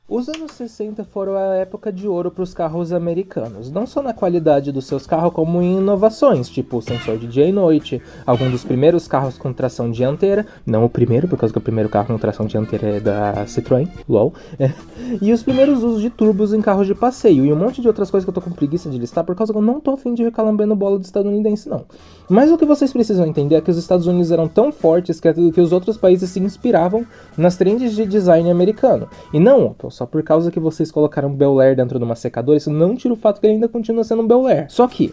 Os anos 60 foram a época de ouro para os carros americanos, não só na qualidade dos seus carros, como em inovações, tipo o sensor de dia e noite, alguns dos primeiros carros com tração dianteira, não o primeiro, por causa que o primeiro carro com tração dianteira é da Citroën, LOL, e os primeiros usos de turbos em carros de passeio, e um monte de outras coisas que eu tô com preguiça de listar, por causa que eu não tô afim de ficar lambendo bola do estadunidense, não. Mas o que vocês precisam entender é que os Estados Unidos eram tão fortes que os outros países se inspiravam nas trends de design americano, e não, Opel, só por causa que vocês colocaram um Bel Air dentro de uma secadora, isso não tira o fato que ele ainda continua sendo um Bel Air. Só que,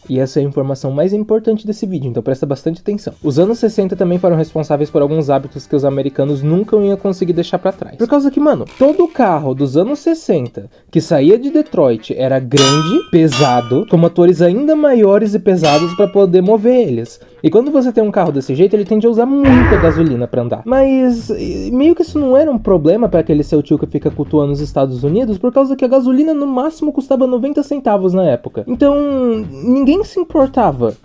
e essa é a informação mais importante desse vídeo, então presta bastante atenção. Os anos 60 também foram responsáveis por alguns hábitos que os americanos nunca iam conseguir deixar pra trás. Por causa que, mano, todo carro dos anos 60 que saía de Detroit era grande, pesado, com motores ainda maiores e pesados pra poder mover eles. E quando você tem um carro desse jeito, ele tende a usar muita gasolina pra andar. Mas meio que isso não era um problema pra aquele seu tio que fica cultuando os Estados Unidos, por causa que a gasolina no máximo custava 90 centavos na época. Então, ninguém se importava.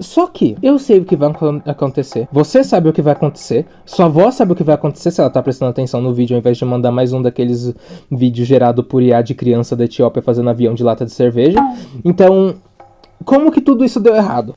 Só que eu sei o que vai acontecer, você sabe o que vai acontecer, sua avó sabe o que vai acontecer se ela tá prestando atenção no vídeo ao invés de mandar mais um daqueles vídeos gerados por IA de criança da Etiópia fazendo avião de lata de cerveja. Então, como que tudo isso deu errado?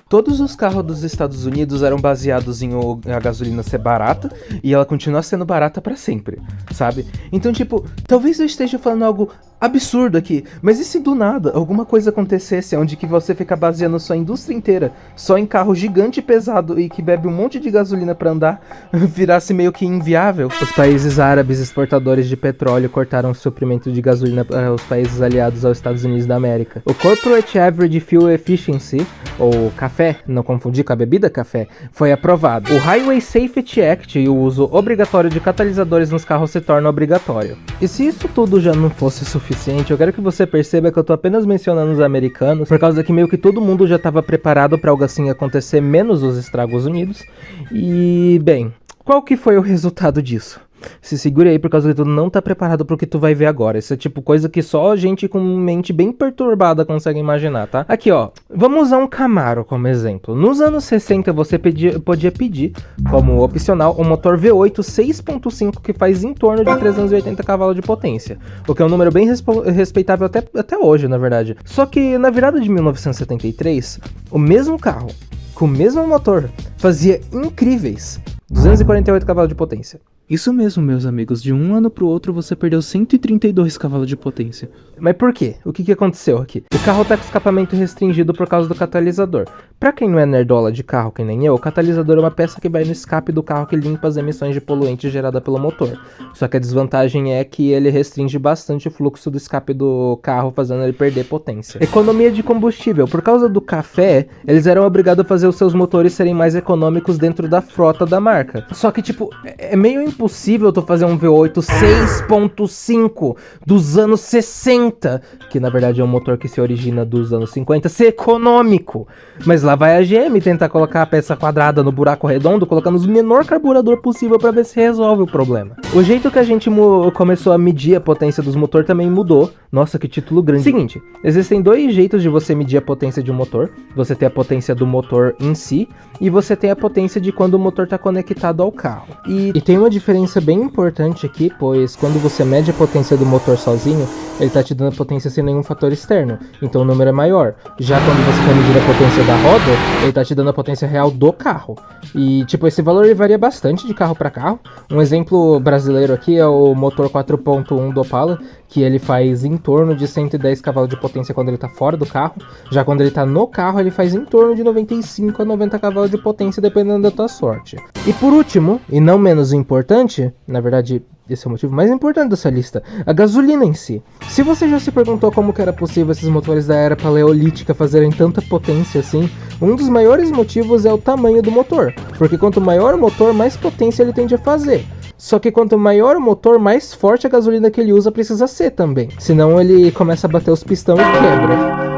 Todos os carros dos Estados Unidos eram baseados em a gasolina ser barata, e ela continua sendo barata pra sempre, sabe? Então, tipo, talvez eu esteja falando algo absurdo aqui, mas e se do nada alguma coisa acontecesse onde que você fica baseando sua indústria inteira só em carro gigante e pesado e que bebe um monte de gasolina pra andar, virasse meio que inviável? Os países árabes exportadores de petróleo cortaram o suprimento de gasolina aos países aliados aos Estados Unidos da América. O Corporate Average Fuel Efficiency, ou café, não confundir com a bebida café, foi aprovado. O Highway Safety Act e o uso obrigatório de catalisadores nos carros se torna obrigatório. E se isso tudo já não fosse suficiente, eu quero que você perceba que eu tô apenas mencionando os americanos, por causa que meio que todo mundo já estava preparado para algo assim acontecer, menos os Estados Unidos. E, bem, qual que foi o resultado disso? Se segure aí, por causa que tu não tá preparado pro que tu vai ver agora. Isso é tipo coisa que só gente com mente bem perturbada consegue imaginar, tá? Aqui, ó, vamos usar um Camaro como exemplo. Nos anos 60 você podia pedir, como opcional, um motor V8 6.5 que faz em torno de 380 cavalos de potência, o que é um número bem respeitável até hoje, na verdade. Só que na virada de 1973, o mesmo carro, com o mesmo motor, fazia incríveis 248 cavalos de potência. Isso mesmo, meus amigos, de um ano pro outro você perdeu 132 cavalos de potência. Mas por quê? O que aconteceu aqui? O carro tá com escapamento restringido por causa do catalisador. Pra quem não é nerdola de carro, que nem eu, o catalisador é uma peça que vai no escape do carro que limpa as emissões de poluentes geradas pelo motor. Só que a desvantagem é que ele restringe bastante o fluxo do escape do carro, fazendo ele perder potência. Economia de combustível. Por causa do café, eles eram obrigados a fazer os seus motores serem mais econômicos dentro da frota da marca. Só que, tipo, é meio impossível tu fazer um V8 6.5 dos anos 60, que na verdade é um motor que se origina dos anos 50, ser econômico. Mas lá vai a GM tentar colocar a peça quadrada no buraco redondo, colocando o menor carburador possível pra ver se resolve o problema. O jeito que a gente começou a medir a potência dos motores também mudou. Nossa, que título grande. Seguinte, existem dois jeitos de você medir a potência de um motor. Você tem a potência do motor em si, e você tem a potência de quando o motor está conectado ao carro. E tem uma diferença bem importante aqui, pois quando você mede a potência do motor sozinho, ele está te dando a potência sem nenhum fator externo, então o número é maior. Já quando você está medindo a potência da roda, ele está te dando a potência real do carro. E tipo, esse valor varia bastante de carro para carro. Um exemplo brasileiro aqui é o motor 4.1 do Opala, que ele faz em torno de 110 cavalos de potência quando ele está fora do carro. Já quando ele está no carro, ele faz em torno de 95 a 90 cavalos de potência, dependendo da tua sorte. E por último, e não menos importante, na verdade esse é o motivo mais importante dessa lista, a gasolina em si. Se você já se perguntou como que era possível esses motores da era paleolítica fazerem tanta potência assim, um dos maiores motivos é o tamanho do motor, porque quanto maior o motor, mais potência ele tende a fazer. Só que quanto maior o motor, mais forte a gasolina que ele usa precisa ser também, senão ele começa a bater os pistões e quebra.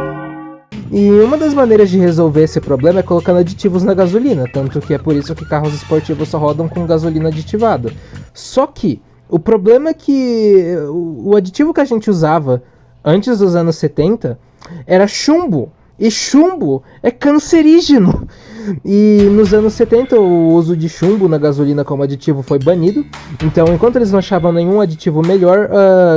E uma das maneiras de resolver esse problema é colocando aditivos na gasolina, tanto que é por isso que carros esportivos só rodam com gasolina aditivada. Só que o problema é que o aditivo que a gente usava antes dos anos 70 era chumbo. E chumbo é cancerígeno. E nos anos 70 o uso de chumbo na gasolina como aditivo foi banido. Então, enquanto eles não achavam nenhum aditivo melhor,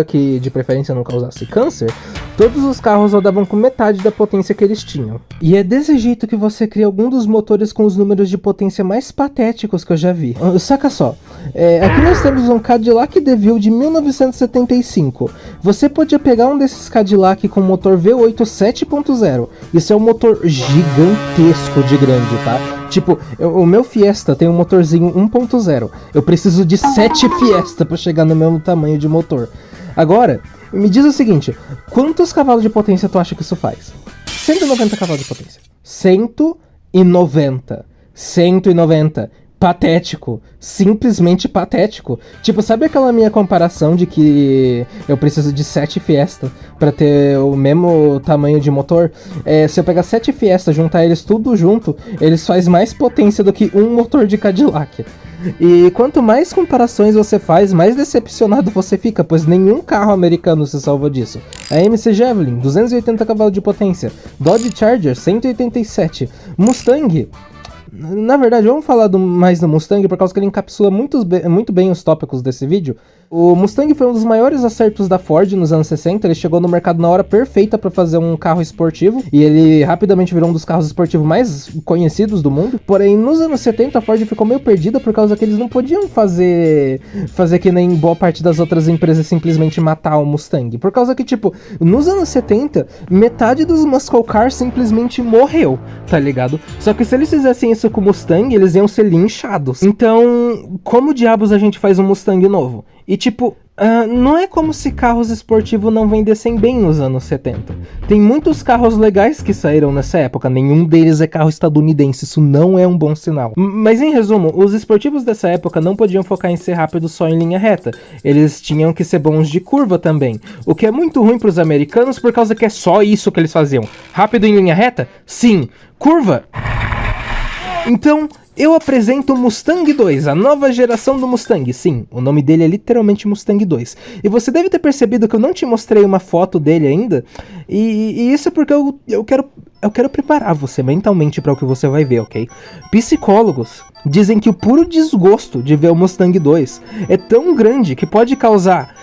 que de preferência não causasse câncer, todos os carros rodavam com metade da potência que eles tinham. E é desse jeito que você cria algum dos motores com os números de potência mais patéticos que eu já vi. Saca só, aqui nós temos um Cadillac DeVille de 1975. Você podia pegar um desses Cadillac com motor V8 7.0. Isso é um motor gigantesco de grande, tá? Tipo, o meu Fiesta tem um motorzinho 1.0. Eu preciso de 7 Fiesta pra chegar no mesmo tamanho de motor. Agora, me diz o seguinte, quantos cavalos de potência tu acha que isso faz? 190 cavalos de potência. 190. 190. Patético. Simplesmente patético. Tipo, sabe aquela minha comparação de que eu preciso de 7 Fiesta pra ter o mesmo tamanho de motor? Se eu pegar 7 Fiesta, juntar eles tudo junto, eles fazem mais potência do que um motor de Cadillac. E quanto mais comparações você faz, mais decepcionado você fica, pois nenhum carro americano se salva disso. A MC Javelin, 280 cavalos de potência. Dodge Charger, 187. Mustang... Na verdade, vamos falar mais do Mustang, por causa que ele encapsula muito bem os tópicos desse vídeo. O Mustang foi um dos maiores acertos da Ford nos anos 60, ele chegou no mercado na hora perfeita para fazer um carro esportivo, e ele rapidamente virou um dos carros esportivos mais conhecidos do mundo. Porém, nos anos 70 a Ford ficou meio perdida por causa que eles não podiam fazer que nem boa parte das outras empresas simplesmente matar o Mustang. Por causa que, tipo, nos anos 70, metade dos muscle cars simplesmente morreu, tá ligado? Só que se eles fizessem isso com o Mustang, eles iam ser linchados. Então, como diabos a gente faz um Mustang novo? E tipo, não é como se carros esportivos não vendessem bem nos anos 70. Tem muitos carros legais que saíram nessa época, nenhum deles é carro estadunidense, isso não é um bom sinal. Mas em resumo, os esportivos dessa época não podiam focar em ser rápido só em linha reta, eles tinham que ser bons de curva também. O que é muito ruim para os americanos por causa que é só isso que eles faziam. Rápido em linha reta? Sim. Curva? Então, eu apresento o Mustang 2, a nova geração do Mustang. Sim, o nome dele é literalmente Mustang 2. E você deve ter percebido que eu não te mostrei uma foto dele ainda. E isso é porque eu quero preparar você mentalmente para o que você vai ver, ok? Psicólogos dizem que o puro desgosto de ver o Mustang 2 é tão grande que pode causar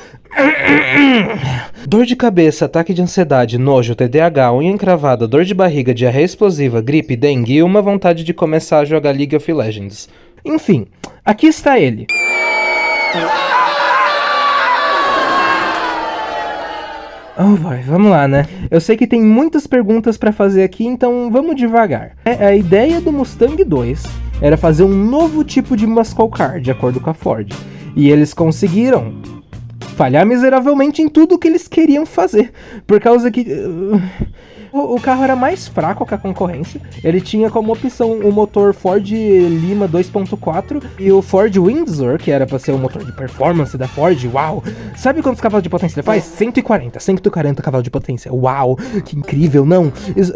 dor de cabeça, ataque de ansiedade, nojo, TDAH, unha encravada, dor de barriga, diarreia explosiva, gripe, dengue e uma vontade de começar a jogar League of Legends. Enfim, aqui está ele. Oh boy, vamos lá, né? Eu sei que tem muitas perguntas pra fazer aqui, então vamos devagar. A ideia do Mustang 2 era fazer um novo tipo de muscle car, de acordo com a Ford. E eles conseguiram falhar miseravelmente em tudo que eles queriam fazer, por causa que o carro era mais fraco que a concorrência. Ele tinha como opção o motor Ford Lima 2.4 e o Ford Windsor, que era pra ser o motor de performance da Ford. Uau! Sabe quantos cavalos de potência ele faz? 140 cavalos de potência. Uau! Que incrível, não?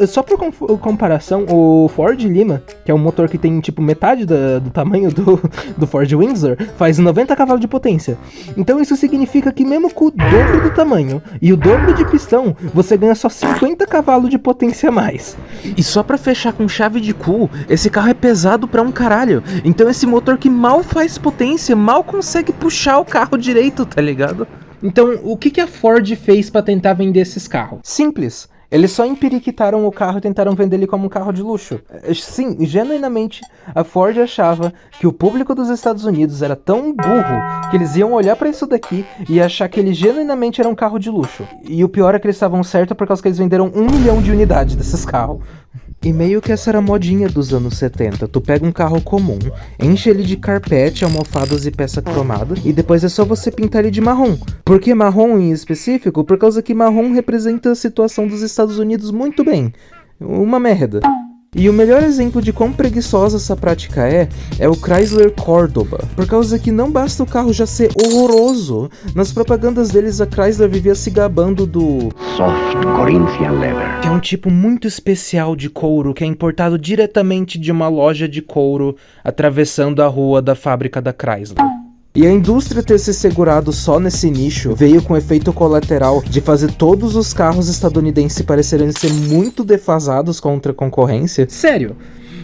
Só por comparação, o Ford Lima, que é um motor que tem tipo metade do tamanho do Ford Windsor, faz 90 cavalos de potência. Então isso significa que mesmo com o dobro do tamanho e o dobro de pistão, você ganha só 50 cavalos de potência a mais. E só pra fechar com chave de cu, esse carro é pesado pra um caralho. Então esse motor que mal faz potência, mal consegue puxar o carro direito, tá ligado? Então, o que a Ford fez pra tentar vender esses carros? Simples. Eles só empiriquitaram o carro e tentaram vender ele como um carro de luxo. Sim, genuinamente, a Ford achava que o público dos Estados Unidos era tão burro que eles iam olhar pra isso daqui e achar que ele genuinamente era um carro de luxo. E o pior é que eles estavam certos por causa que eles venderam 1 milhão de unidades desses carros. E meio que essa era a modinha dos anos 70. Tu pega um carro comum, enche ele de carpete, almofadas e peça cromada, e depois é só você pintar ele de marrom. Por que marrom em específico? Por causa que marrom representa a situação dos Estados Unidos muito bem. Uma merda. E o melhor exemplo de quão preguiçosa essa prática é o Chrysler Cordoba. Por causa que não basta o carro já ser horroroso, nas propagandas deles a Chrysler vivia se gabando do Soft Corinthian Leather, que é um tipo muito especial de couro que é importado diretamente de uma loja de couro atravessando a rua da fábrica da Chrysler. E a indústria ter se segurado só nesse nicho veio com o efeito colateral de fazer todos os carros estadunidenses parecerem ser muito defasados contra a concorrência. Sério,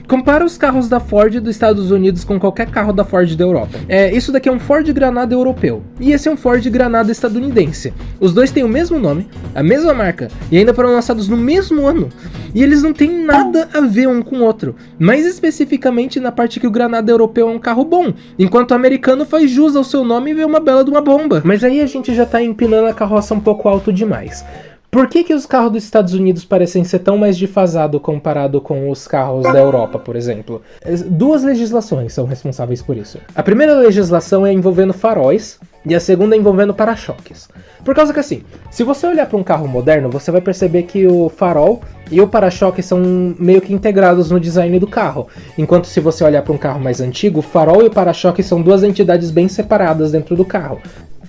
compara os carros da Ford dos Estados Unidos com qualquer carro da Ford da Europa. Isso daqui é um Ford Granada europeu, e esse é um Ford Granada estadunidense. Os dois têm o mesmo nome, a mesma marca, e ainda foram lançados no mesmo ano. E eles não têm nada a ver um com o outro, mais especificamente na parte que o Granada europeu é um carro bom, enquanto o americano faz jus ao seu nome e vê uma bela de uma bomba. Mas aí a gente já tá empinando a carroça um pouco alto demais. Por que os carros dos Estados Unidos parecem ser tão mais defasados comparado com os carros da Europa, por exemplo? Duas legislações são responsáveis por isso. A primeira legislação é envolvendo faróis e a segunda é envolvendo para-choques. Por causa que assim, se você olhar para um carro moderno, você vai perceber que o farol e o para-choque são meio que integrados no design do carro. Enquanto se você olhar para um carro mais antigo, o farol e o para-choque são duas entidades bem separadas dentro do carro.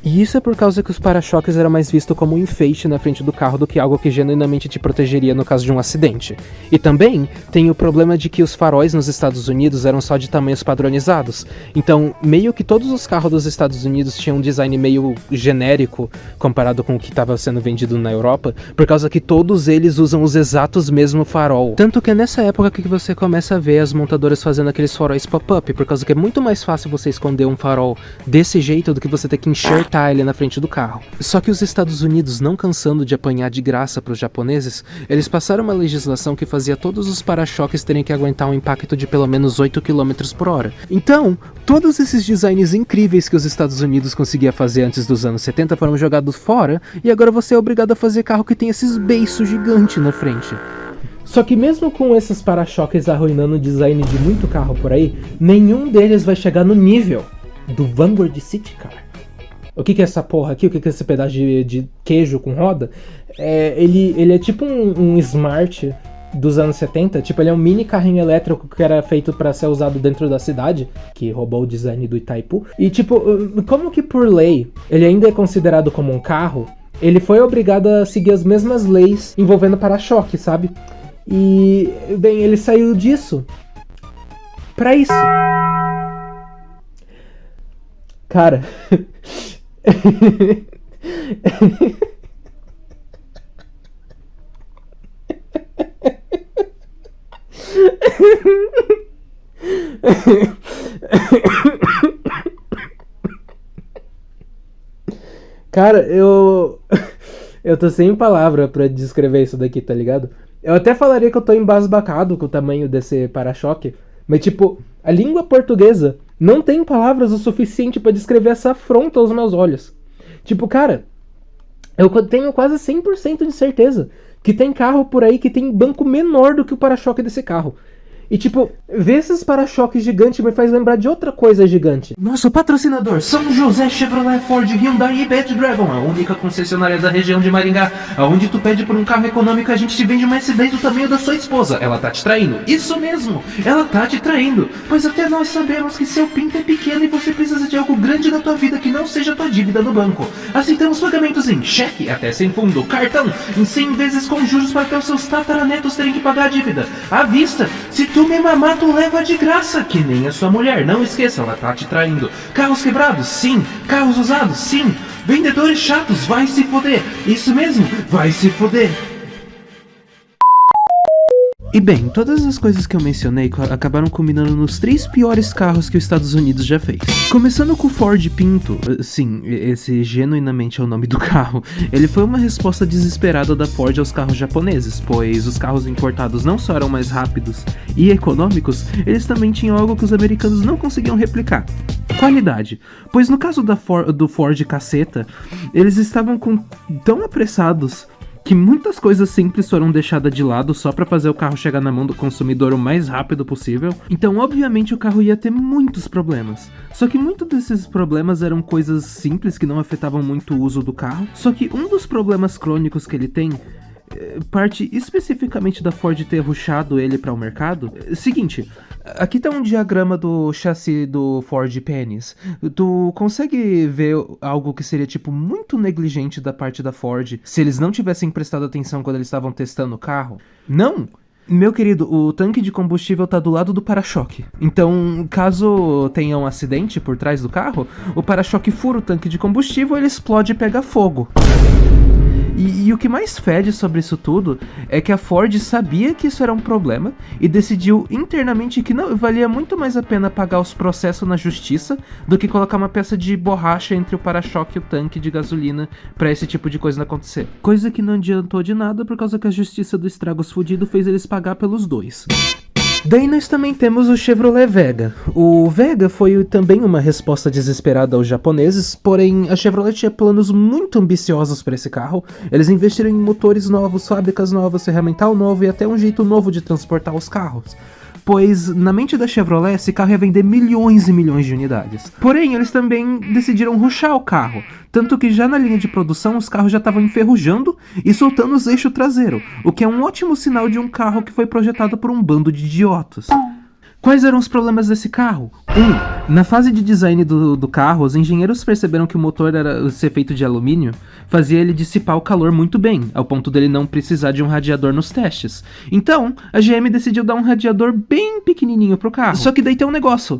E isso é por causa que os para-choques eram mais vistos como um enfeite na frente do carro do que algo que genuinamente te protegeria no caso de um acidente. E também tem o problema de que os faróis nos Estados Unidos eram só de tamanhos padronizados. Então, meio que todos os carros dos Estados Unidos tinham um design meio genérico comparado com o que estava sendo vendido na Europa, por causa que todos eles usam os exatos mesmo farol. Tanto que é nessa época que você começa a ver as montadoras fazendo aqueles faróis pop-up, por causa que é muito mais fácil você esconder um farol desse jeito do que você ter que enxergar ele na frente do carro. Só que os Estados Unidos, não cansando de apanhar de graça para os japoneses, eles passaram uma legislação que fazia todos os para-choques terem que aguentar um impacto de pelo menos 8 km por hora. Então, todos esses designs incríveis que os Estados Unidos conseguia fazer antes dos anos 70 foram jogados fora, e agora você é obrigado a fazer carro que tem esses beiços gigantes na frente. Só que mesmo com esses para-choques arruinando o design de muito carro por aí, nenhum deles vai chegar no nível do Vanguard City Car. O que é essa porra aqui? O que é esse pedaço de queijo com roda? Ele é tipo um Smart dos anos 70. Tipo, ele é um mini carrinho elétrico que era feito pra ser usado dentro da cidade, que roubou o design do Itaipu. E tipo, como que por lei ele ainda é considerado como um carro, ele foi obrigado a seguir as mesmas leis envolvendo para-choque, sabe? E, bem, ele saiu disso pra isso. Cara... Cara, eu tô sem palavra pra descrever isso daqui, tá ligado? Eu até falaria que eu tô embasbacado com o tamanho desse para-choque, mas tipo, a língua portuguesa não tem palavras o suficiente pra descrever essa afronta aos meus olhos. Tipo, cara, eu tenho quase 100% de certeza que tem carro por aí que tem banco menor do que o para-choque desse carro. E tipo, ver esses para-choques gigantes me faz lembrar de outra coisa gigante. Nosso patrocinador, São José Chevrolet Ford Hyundai e Bad Dragon, a única concessionária da região de Maringá, aonde tu pede por um carro econômico, a gente te vende uma S10 do tamanho da sua esposa. Ela tá te traindo? Isso mesmo, ela tá te traindo. Pois até nós sabemos que seu pinto é pequeno e você precisa de algo grande na tua vida que não seja tua dívida no banco. Aceitamos pagamentos em cheque, até sem fundo, cartão, em 100 vezes com juros para até os seus tataranetos terem que pagar a dívida. À vista, se tu me mamar, tu leva de graça, que nem a sua mulher. Não esqueça, ela tá te traindo. Carros quebrados? Sim. Carros usados? Sim. Vendedores chatos? Vai se foder. Isso mesmo, vai se foder. E bem, todas as coisas que eu mencionei acabaram combinando nos 3 piores carros que os Estados Unidos já fez. Começando com o Ford Pinto, sim, esse genuinamente é o nome do carro, ele foi uma resposta desesperada da Ford aos carros japoneses, pois os carros importados não só eram mais rápidos e econômicos, eles também tinham algo que os americanos não conseguiam replicar: qualidade. Pois no caso do Ford Caceta, eles estavam tão apressados que muitas coisas simples foram deixadas de lado só pra fazer o carro chegar na mão do consumidor o mais rápido possível. Então, obviamente, o carro ia ter muitos problemas. Só que muitos desses problemas eram coisas simples que não afetavam muito o uso do carro. Só que um dos problemas crônicos que ele tem parte especificamente da Ford ter rushado ele para o mercado. Seguinte, aqui tá um diagrama do chassi do Ford Pennis. Tu consegue ver algo que seria tipo muito negligente da parte da Ford se eles não tivessem prestado atenção quando eles estavam testando o carro? Não! Meu querido, o tanque de combustível tá do lado do para-choque. Então, caso tenha um acidente por trás do carro, o para-choque fura o tanque de combustível, ele explode e pega fogo. E o que mais fede sobre isso tudo é que a Ford sabia que isso era um problema e decidiu internamente que não valia muito mais a pena pagar os processos na justiça do que colocar uma peça de borracha entre o para-choque e o tanque de gasolina pra esse tipo de coisa não acontecer. Coisa que não adiantou de nada por causa que a justiça do estragos fudido fez eles pagar pelos dois. Daí nós também temos o Chevrolet Vega. O Vega foi também uma resposta desesperada aos japoneses, porém a Chevrolet tinha planos muito ambiciosos para esse carro. Eles investiram em motores novos, fábricas novas, ferramental novo e até um jeito novo de transportar os carros. Pois, na mente da Chevrolet, esse carro ia vender milhões e milhões de unidades. Porém, eles também decidiram rushar o carro, tanto que já na linha de produção os carros já estavam enferrujando e soltando os eixos traseiros, o que é um ótimo sinal de um carro que foi projetado por um bando de idiotas. Quais eram os problemas desse carro? Na fase de design do carro, os engenheiros perceberam que o motor era ser feito de alumínio, fazia ele dissipar o calor muito bem, ao ponto dele não precisar de um radiador nos testes. Então, a GM decidiu dar um radiador bem pequenininho pro carro. Só que daí tem um negócio,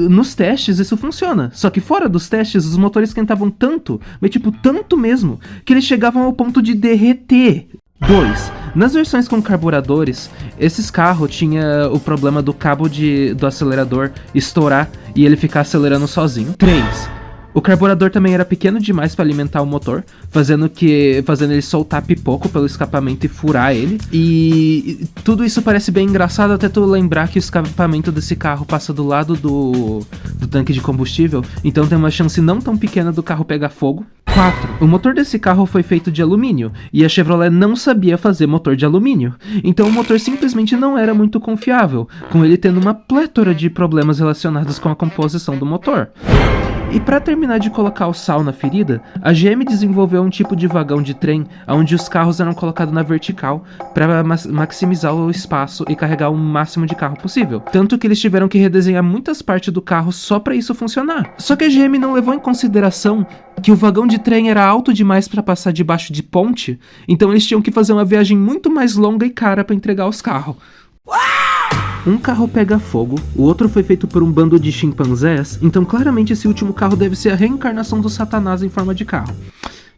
nos testes isso funciona, só que fora dos testes os motores esquentavam tanto, mas tipo tanto mesmo, que eles chegavam ao ponto de derreter. 2. Nas versões com carburadores, esses carros tinha o problema do cabo do acelerador estourar e ele ficar acelerando sozinho. 3. O carburador também era pequeno demais para alimentar o motor, fazendo ele soltar pipoco pelo escapamento e furar ele. E tudo isso parece bem engraçado até tu lembrar que o escapamento desse carro passa do lado do tanque de combustível, então tem uma chance não tão pequena do carro pegar fogo. 4. O motor desse carro foi feito de alumínio, e a Chevrolet não sabia fazer motor de alumínio, então o motor simplesmente não era muito confiável, com ele tendo uma plétora de problemas relacionados com a composição do motor. E para terminar de colocar o sal na ferida, a GM desenvolveu um tipo de vagão de trem onde os carros eram colocados na vertical para maximizar o espaço e carregar o máximo de carro possível. Tanto que eles tiveram que redesenhar muitas partes do carro só para isso funcionar. Só que a GM não levou em consideração que o vagão de trem era alto demais para passar debaixo de ponte, então eles tinham que fazer uma viagem muito mais longa e cara para entregar os carros. Um carro pega fogo, o outro foi feito por um bando de chimpanzés, então claramente esse último carro deve ser a reencarnação do Satanás em forma de carro.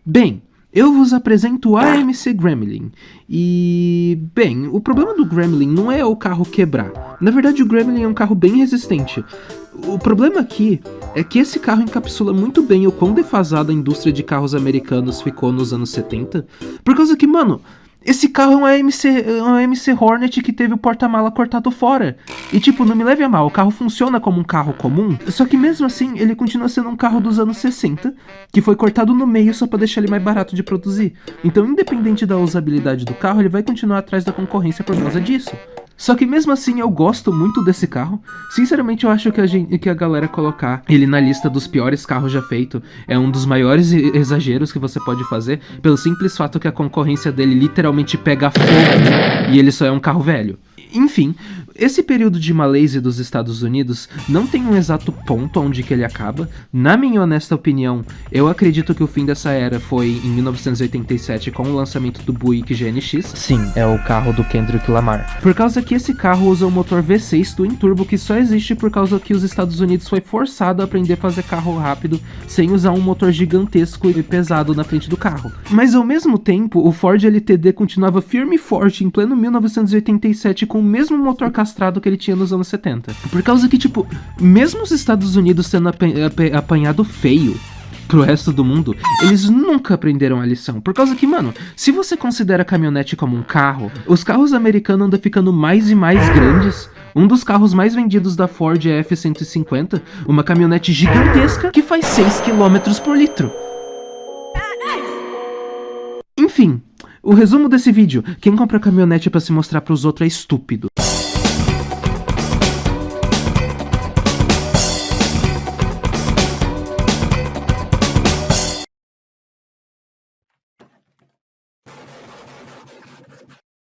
Bem, eu vos apresento o AMC Gremlin. E, bem, o problema do Gremlin não é o carro quebrar. Na verdade, o Gremlin é um carro bem resistente. O problema aqui é que esse carro encapsula muito bem o quão defasada a indústria de carros americanos ficou nos anos 70. Por causa que, mano, esse carro é um AMC Hornet que teve o porta-mala cortado fora. E tipo, não me leve a mal, o carro funciona como um carro comum, só que mesmo assim ele continua sendo um carro dos anos 60, que foi cortado no meio só pra deixar ele mais barato de produzir. Então, independente da usabilidade do carro, ele vai continuar atrás da concorrência por causa disso. Só que mesmo assim eu gosto muito desse carro. Sinceramente eu acho que a galera colocar ele na lista dos piores carros já feito é um dos maiores exageros que você pode fazer, pelo simples fato que a concorrência dele literalmente pega fogo e ele só é um carro velho. Enfim, esse período de malaise dos Estados Unidos não tem um exato ponto onde que ele acaba. Na minha honesta opinião, eu acredito que o fim dessa era foi em 1987 com o lançamento do Buick GNX. Sim, é o carro do Kendrick Lamar. Por causa que esse carro usa o motor V6 Twin Turbo, que só existe por causa que os Estados Unidos foi forçado a aprender a fazer carro rápido sem usar um motor gigantesco e pesado na frente do carro. Mas ao mesmo tempo, o Ford LTD continuava firme e forte em pleno 1987 com o mesmo motor castrado que ele tinha nos anos 70. Por causa que, tipo, mesmo os Estados Unidos sendo apanhado feio pro resto do mundo, eles nunca aprenderam a lição. Por causa que, mano, se você considera a caminhonete como um carro, os carros americanos andam ficando mais e mais grandes. Um dos carros mais vendidos da Ford é a F-150, uma caminhonete gigantesca que faz 6 km por litro. Enfim, o resumo desse vídeo: quem compra caminhonete pra se mostrar pros outros é estúpido.